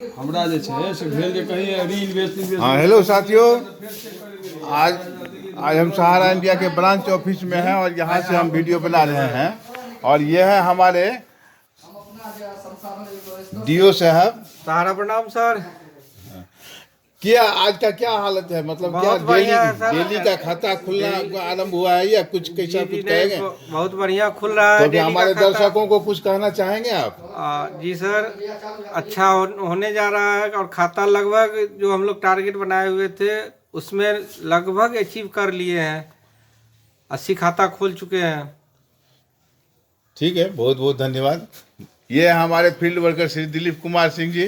हमरा जे छै से भेल जे कहीं रील बेच हाँ हेलो साथियों, आज आज हम सहारा इंडिया के ब्रांच ऑफिस में हैं और यहाँ से हम वीडियो बना रहे हैं। और ये है हमारे डीओ साहब। सहारा प्रणाम सर। क्या आज का क्या हालत है, मतलब क्या बहुत बढ़िया है सर। डेली का खाता खुलना आरंभ हुआ है या कुछ कैसा कुछ कहेंगे? बहुत बढ़िया खुल रहा है। तो अभी हमारे दर्शकों को कुछ कहना चाहेंगे आप? जी सर, अच्छा होने जा रहा है और खाता लगभग जो हम लोग टारगेट बनाए हुए थे उसमें लगभग अचीव कर लिए हैं। 80 खाता खोल चुके हैं। ठीक है, बहुत बहुत धन्यवाद। ये हमारे फील्ड वर्कर श्री दिलीप कुमार सिंह जी,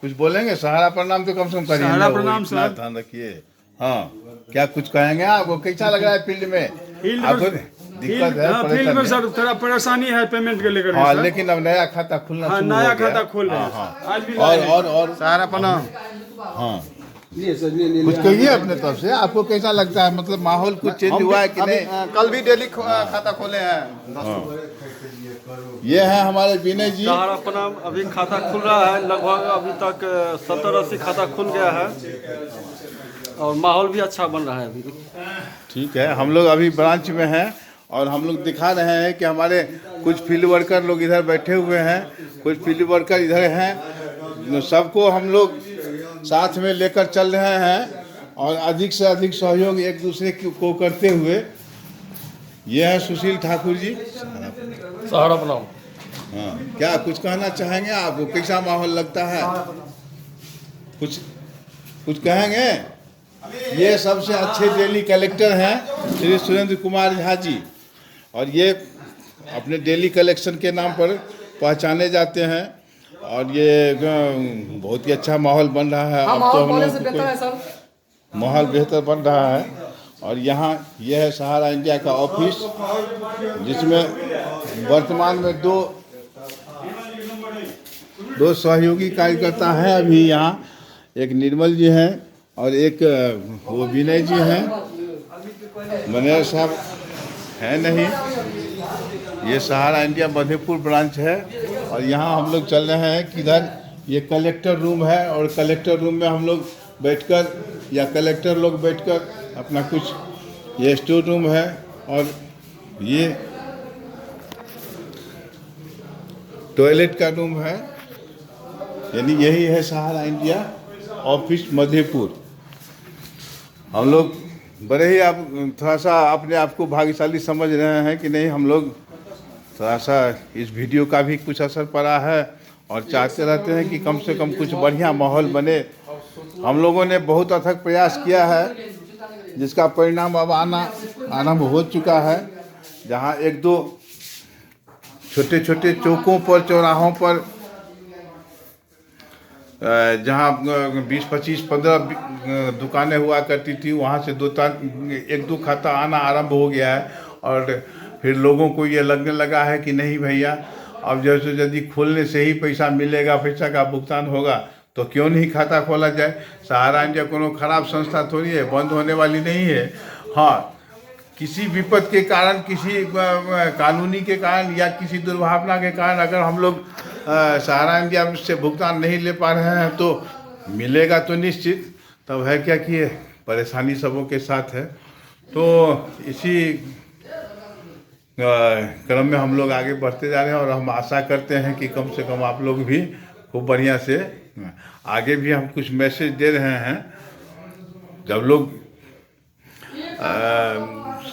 कुछ बोलेंगे? सहारा प्रणाम तो कम से कम करिए। सहारा प्रणाम सर, ध्यान रखिए। हाँ, क्या कुछ कहेंगे आपको? कैसा लग रहा है फील्ड में? आपको दिक्कत है? फील्ड में सर थोड़ा परेशानी है पेमेंट के लेकर। हाँ, लेकिन अब नया खाता खुलना शुरू हो गया। नया खाता खोल रहे हैं। हाँ, आज भी और सहारा प्रणाम। हाँ, कुछ कहिए अपने तरफ से। आपको कैसा लगता है, मतलब माहौल कुछ चेंज हुआ है कि नहीं? कल भी डेली खाता खोले हैं। ये है हमारे विनय जी। सहारा प्रणाम। अभी खाता खुल रहा है, लगभग अभी तक 70-80 खाता खुल गया है और माहौल भी अच्छा बन रहा है अभी। ठीक है, हम लोग अभी ब्रांच में हैं और हम लोग दिखा रहे हैं कि हमारे कुछ फील्ड वर्कर लोग इधर बैठे हुए हैं, कुछ फील्ड वर्कर इधर हैं। सबको हम लोग साथ में लेकर चल रहे हैं और अधिक से अधिक सहयोग एक दूसरे को करते हुए। ये है सुशील ठाकुर जी। सहारा प्रणाम। हाँ, क्या कुछ कहना चाहेंगे आपको? कैसा माहौल लगता है? कुछ कुछ कहेंगे? ये सबसे अच्छे डेली कलेक्टर हैं श्री सुरेंद्र कुमार झा जी, और ये अपने डेली कलेक्शन के नाम पर पहचाने जाते हैं। और ये बहुत ही अच्छा माहौल बन रहा है। अब तो हम लोग माहौल बेहतर बन रहा है। और यहाँ यह है सहारा इंडिया का ऑफिस, जिसमें वर्तमान में दो सहयोगी कार्यकर्ता हैं अभी यहाँ। एक निर्मल जी हैं और एक वो विनय जी हैं। मैनेजर साहब है नहीं। ये सहारा इंडिया मधेपुर ब्रांच है और यहाँ हम लोग चल रहे हैं किधर। ये कलेक्टर रूम है और कलेक्टर रूम में हम लोग बैठकर या कलेक्टर लोग बैठकर अपना कुछ, ये स्टोर रूम है और ये टॉयलेट का रूम है। यानी यही है सहारा इंडिया ऑफिस मधेपुर। हम लोग बड़े ही आप थोड़ा सा अपने आप को भाग्यशाली समझ रहे हैं कि नहीं। हम लोग थोड़ा सा इस वीडियो का भी कुछ असर पड़ा है और चाहते रहते हैं कि कम से कम कुछ बढ़िया माहौल बने। हम लोगों ने बहुत अथक प्रयास किया है, जिसका परिणाम अब आना आरंभ हो चुका है। जहां एक दो छोटे छोटे चौकों पर, चौराहों पर, जहां 20, 25, 15 दुकानें हुआ करती थी, वहां से एक दो खाता आना आरंभ हो गया है। और फिर लोगों को ये लगने लगा है कि नहीं भैया, अब जैसे यदि खोलने से ही पैसा मिलेगा, पैसा का भुगतान होगा, तो क्यों नहीं खाता खोला जाए। सहारा इंडिया कोनो खराब संस्था थोड़ी है, बंद होने वाली नहीं है। हाँ, किसी विपद के कारण, किसी कानूनी के कारण या किसी दुर्भावना के कारण अगर हम लोग सहारा इंडिया से भुगतान नहीं ले पा रहे हैं तो मिलेगा तो निश्चित। तब है क्या कि परेशानी सबों के साथ है। तो इसी क्रम में हम लोग आगे बढ़ते जा रहे हैं और हम आशा करते हैं कि कम से कम आप लोग भी खूब बढ़िया से आगे भी हम कुछ मैसेज दे रहे हैं। जब लोग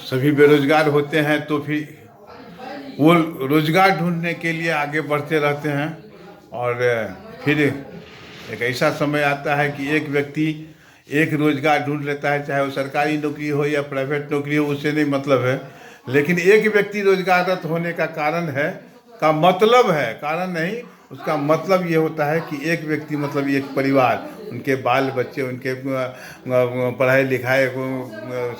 सभी बेरोजगार होते हैं तो फिर वो रोजगार ढूंढने के लिए आगे बढ़ते रहते हैं और फिर एक ऐसा समय आता है कि एक व्यक्ति एक रोजगार ढूंढ लेता है, चाहे वो सरकारी नौकरी हो या प्राइवेट नौकरी हो, उससे नहीं मतलब है। लेकिन एक व्यक्ति रोजगाररत होने का कारण है, का मतलब है, कारण नहीं, उसका मतलब ये होता है कि एक व्यक्ति मतलब एक परिवार, उनके बाल बच्चे, उनके पढ़ाई लिखाई,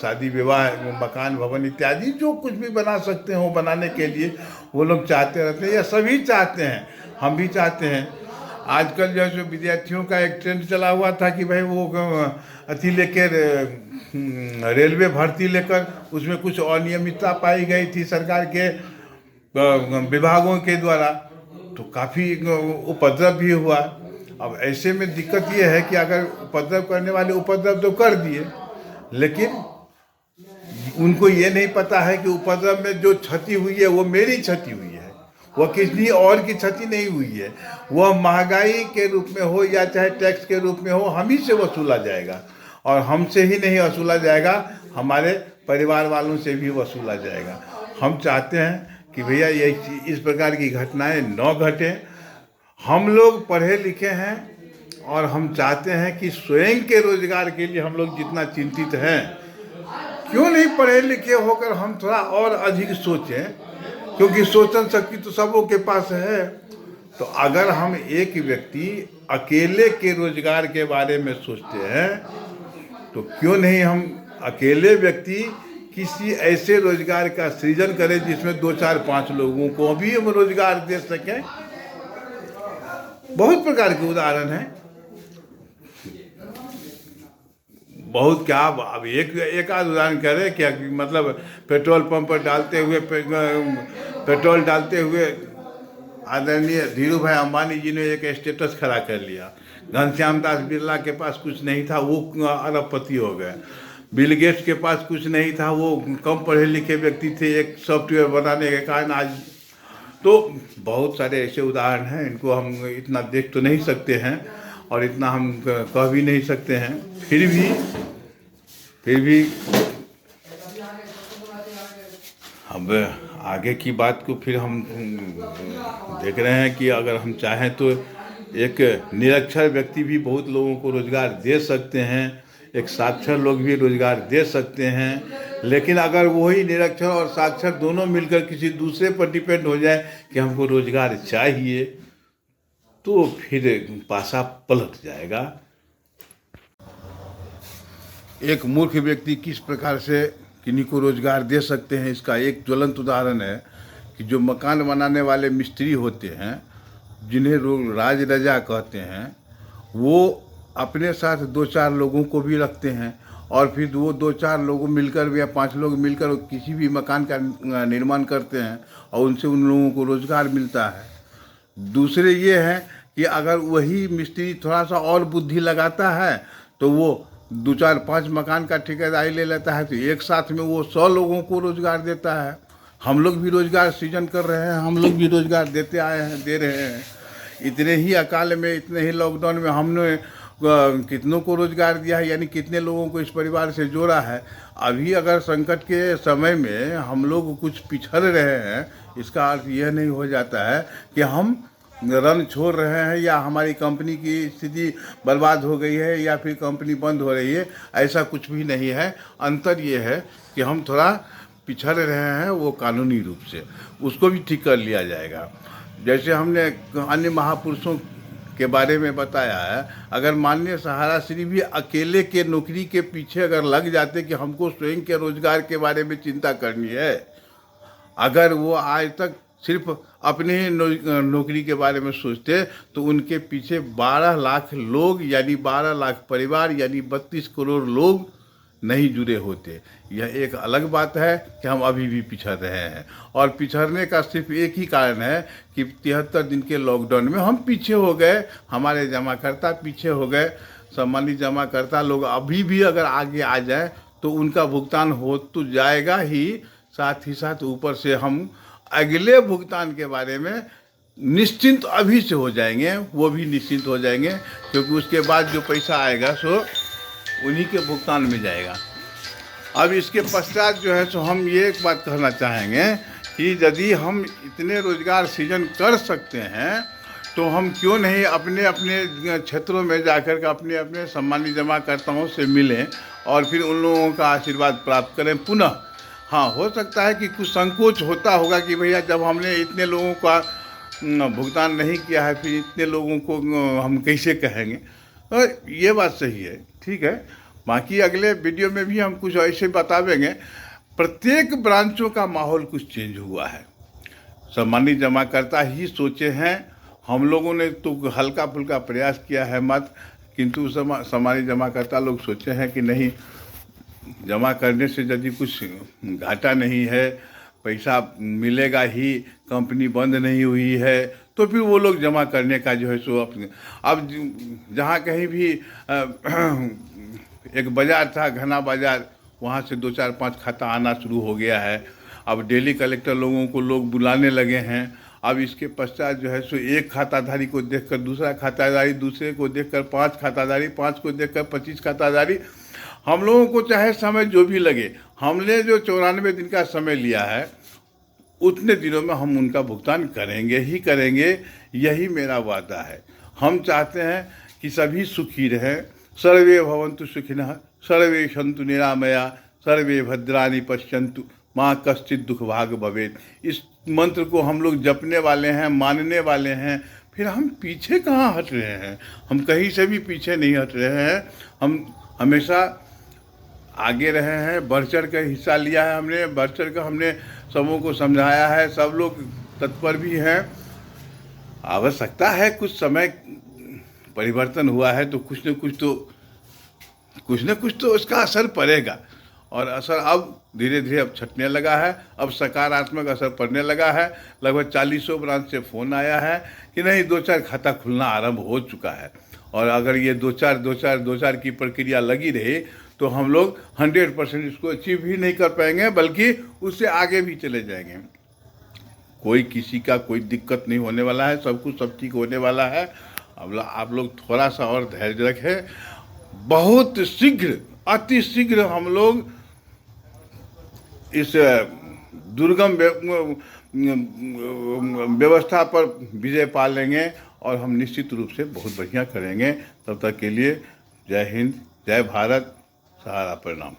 शादी विवाह, मकान भवन इत्यादि जो कुछ भी बना सकते हो बनाने के लिए वो लोग चाहते रहते हैं, या सभी चाहते हैं, हम भी चाहते हैं। आजकल जो विद्यार्थियों का एक ट्रेंड चला हुआ था कि भाई वो अथी लेकर रेलवे भर्ती लेकर उसमें कुछ अनियमितता पाई गई थी सरकार के विभागों के द्वारा, तो काफ़ी उपद्रव भी हुआ। अब ऐसे में दिक्कत ये है कि अगर उपद्रव करने वाले उपद्रव तो कर दिए, लेकिन उनको ये नहीं पता है कि उपद्रव में जो क्षति हुई है वो मेरी क्षति हुई है, वह किसी और की क्षति नहीं हुई है। वह महंगाई के रूप में हो या चाहे टैक्स के रूप में हो, हम ही से वसूला जाएगा, और हमसे ही नहीं वसूला जाएगा, हमारे परिवार वालों से भी वसूला जाएगा। हम चाहते हैं कि भैया ये इस प्रकार की घटनाएं न घटें। हम लोग पढ़े लिखे हैं और हम चाहते हैं कि स्वयं के रोजगार के लिए हम लोग जितना चिंतित हैं, क्यों नहीं पढ़े लिखे होकर हम थोड़ा और अधिक सोचें, क्योंकि सोचन शक्ति तो सबों के पास है। तो अगर हम एक व्यक्ति अकेले के रोजगार के बारे में सोचते हैं, तो क्यों नहीं हम अकेले व्यक्ति किसी ऐसे रोजगार का सृजन करें जिसमें 2, 4, 5 लोगों को भी हम रोजगार दे सकें। बहुत प्रकार के उदाहरण हैं, बहुत क्या। अब एक आध उदाहरण करें क्या, मतलब पेट्रोल पंप पर डालते हुए पेट्रोल डालते हुए आदरणीय धीरू भाई अंबानी जी ने एक स्टेटस खड़ा कर लिया। घनश्याम दास बिरला के पास कुछ नहीं था, वो अरबपति हो गए। बिल गेट्स के पास कुछ नहीं था, वो कम पढ़े लिखे व्यक्ति थे, एक सॉफ्टवेयर बनाने के कारण आज। तो बहुत सारे ऐसे उदाहरण हैं, इनको हम इतना देख तो नहीं सकते हैं और इतना हम कह भी नहीं सकते हैं। फिर भी अब आगे की बात को फिर हम देख रहे हैं कि अगर हम चाहें तो एक निरक्षर व्यक्ति भी बहुत लोगों को रोजगार दे सकते हैं, एक साक्षर लोग भी रोजगार दे सकते हैं। लेकिन अगर वही निरक्षर और साक्षर दोनों मिलकर किसी दूसरे पर डिपेंड हो जाए कि हमको रोजगार चाहिए, तो फिर पासा पलट जाएगा। एक मूर्ख व्यक्ति किस प्रकार से किन्हीं को रोजगार दे सकते हैं, इसका एक ज्वलंत उदाहरण है कि जो मकान बनाने वाले मिस्त्री होते हैं, जिन्हें लोग राज रजा कहते हैं, वो अपने साथ 2-4 लोगों को भी रखते हैं और फिर वो 2-4 लोग मिलकर या 5 लोग मिलकर किसी भी मकान का निर्माण करते हैं और उनसे उन लोगों को रोजगार मिलता है। दूसरे ये हैं कि अगर वही मिस्त्री थोड़ा सा और बुद्धि लगाता है तो वो 2-4-5 मकान का ठेकेदारी ले लेता है, तो एक साथ में वो 100 लोगों को रोजगार देता है। हम लोग भी रोजगार सृजन कर रहे हैं, हम लोग भी रोजगार देते आए हैं, दे रहे हैं। इतने ही अकाल में, इतने ही लॉकडाउन में हमने कितनों को रोजगार दिया है, यानी कितने लोगों को इस परिवार से जोड़ा है। अभी अगर संकट के समय में हम लोग कुछ पिछड़ रहे हैं, इसका अर्थ यह नहीं हो जाता है कि हम रन छोड़ रहे हैं या हमारी कंपनी की स्थिति बर्बाद हो गई है या फिर कंपनी बंद हो रही है। ऐसा कुछ भी नहीं है। अंतर ये है कि हम थोड़ा पिछड़ रहे हैं, वो कानूनी रूप से, उसको भी ठीक कर लिया जाएगा। जैसे हमने अन्य महापुरुषों के बारे में बताया है, अगर माननीय सहारा श्री भी अकेले के नौकरी के पीछे अगर लग जाते कि हमको स्वयं के रोजगार के बारे में चिंता करनी है, अगर वो आज तक सिर्फ अपने ही नौकरी के बारे में सोचते, तो उनके पीछे 12 लाख लोग यानी 12 लाख परिवार यानी 32 करोड़ लोग नहीं जुड़े होते। यह एक अलग बात है कि हम अभी भी पिछड़ रहे हैं, और पिछड़ने का सिर्फ एक ही कारण है कि 73 दिन के लॉकडाउन में हम पीछे हो गए, हमारे जमाकर्ता पीछे हो गए। सम्मानित जमाकर्ता लोग अभी भी अगर आगे आ जाए तो उनका भुगतान हो तो जाएगा ही, साथ ही साथ ऊपर से हम अगले भुगतान के बारे में निश्चिंत अभी से हो जाएंगे, वो भी निश्चिंत हो जाएंगे, क्योंकि उसके बाद जो पैसा आएगा सो उन्हीं के भुगतान में जाएगा। अब इसके पश्चात जो है सो हम ये एक बात कहना चाहेंगे कि यदि हम इतने रोजगार सृजन कर सकते हैं, तो हम क्यों नहीं अपने अपने क्षेत्रों में जाकर के अपने अपने सम्मानित जमाकर्ताओं से मिलें और फिर उन लोगों का आशीर्वाद प्राप्त करें पुनः। हाँ, हो सकता है कि कुछ संकोच होता होगा कि भैया जब हमने इतने लोगों का भुगतान नहीं किया है, फिर इतने लोगों को हम कैसे कहेंगे। तो ये बात सही है, ठीक है। बाकी अगले वीडियो में भी हम कुछ ऐसे बतावेंगे। प्रत्येक ब्रांचों का माहौल कुछ चेंज हुआ है। सम्मानित जमाकर्ता ही सोचे हैं, हम लोगों ने तो हल्का फुल्का प्रयास किया है मत, किंतु सम्मानित जमाकर्ता लोग सोचे हैं कि नहीं, जमा करने से यदि कुछ घाटा नहीं है, पैसा मिलेगा ही, कंपनी बंद नहीं हुई है, तो फिर वो लोग जमा करने का जो है सो अपने अब जहाँ कहीं भी एक बाज़ार था, घना बाज़ार, वहाँ से 2 4 5 खाता आना शुरू हो गया है। अब डेली कलेक्टर लोगों को लोग बुलाने लगे हैं। अब इसके पश्चात जो है सो एक खाताधारी को देखकर दूसरा खाताधारी, दूसरे को देखकर 5 खाताधारी, 5 को देखकर 25 खाताधारी। हम लोगों को चाहे समय जो भी लगे, हमने जो 94 दिन का समय लिया है उतने दिनों में हम उनका भुगतान करेंगे ही करेंगे, यही मेरा वादा है। हम चाहते हैं कि सभी सुखी रहें। सर्वे भवन्तु सुखिनः, सर्वे सन्तु निरामया, सर्वे भद्राणि पश्यन्तु, माँ कश्चित् दुख भाग भवेत्। इस मंत्र को हम लोग जपने वाले हैं, मानने वाले हैं, फिर हम पीछे कहाँ हट रहे हैं? हम कहीं से भी पीछे नहीं हट रहे हैं। हम हमेशा आगे रहे हैं, बढ़ चढ़ कर हिस्सा लिया है हमने, बढ़ चढ़ कर हमने सबों को समझाया है, सब लोग तत्पर भी हैं। आवश्यकता है, कुछ समय परिवर्तन हुआ है तो कुछ न कुछ तो उसका असर पड़ेगा, और असर अब धीरे धीरे अब छटने लगा है। अब सकारात्मक असर पड़ने लगा है। लगभग 40 ब्रांच से फ़ोन आया है कि नहीं 2 4 खाता खुलना आरंभ हो चुका है, और अगर ये 2 4 की प्रक्रिया लगी रही तो हम लोग 100% इसको अचीव भी नहीं कर पाएंगे, बल्कि उससे आगे भी चले जाएंगे। कोई किसी का कोई दिक्कत नहीं होने वाला है, सब कुछ सब ठीक होने वाला है। अब आप लोग थोड़ा सा और धैर्य रखें। बहुत शीघ्र, अति शीघ्र हम लोग इस दुर्गम व्यवस्था पर विजय पा लेंगे, और हम निश्चित रूप से बहुत बढ़िया करेंगे। तब तक के लिए जय हिंद, जय भारत, सहारा प्रणाम।